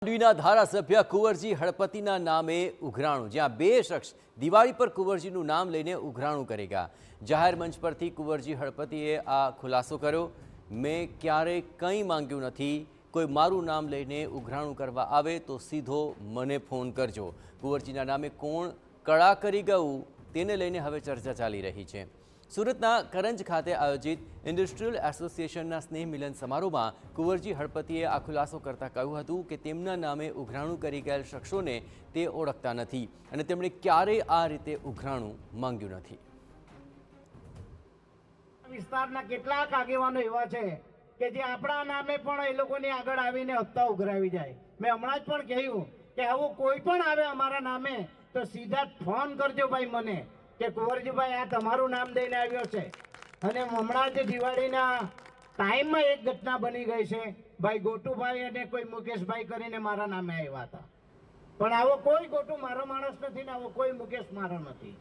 માંડવીના ધારાસભ્ય કુંવરજી હળપતિના નામે ઉઘરાણું, જ્યાં બે શખ્સ દિવાળી પર કુંવરજીનું નામ લઈને ઉઘરાણું કરી ગયા। જાહેર મંચ પરથી કુંવરજી હળપતિએ આ ખુલાસો કર્યો। મેં ક્યારેય કંઈ માંગ્યું નથી। કોઈ મારું નામ લઈને ઉઘરાણું કરવા આવે તો સીધો મને ફોન કરજો। કુંવરજીના નામે કોણ કળા કરી ગયું તેને લઈને હવે ચર્ચા ચાલી રહી છે। સુરતના કરંજ ખાતે આયોજિત ઇન્ડસ્ટ્રીયલ એસોસિએશનના સ્નેહ મિલન સમારોહમાં કુંવરજી હળપતિએ આ ખુલાસો કરતાં કહ્યું હતું કે તેમના નામે ઉઘરાણું કરી ગયેલ શખ્સોને તે ઓળખતા નથી અને તેમણે ક્યારેય આ રીતે ઉઘરાણું માંગ્યું નથી। વિસ્તારના કેટલાક આગેવાનો એવા છે કે જે આપણા નામે પણ એ લોકોની આગળ આવીને હપ્તા ઉઘરાવી જાય। મેં હમણાં જ પણ કહ્યું કે આવું કોઈ પણ આવે અમારા નામે તો સીધા ફોન કરજો ભાઈ મને કે કુંવરજીભાઈ આ તમારું નામ દઈને આવ્યો છે। અને હમણાં જ દિવાળીના ટાઈમમાં એક ઘટના બની ગઈ છે। ભાઈ ગોટુભાઈ અને કોઈ મુકેશભાઈ કરીને મારા નામે આવ્યા હતા, પણ આવો કોઈ ગોટુ મારો માણસ નથી ને આવો કોઈ મુકેશ મારો નથી।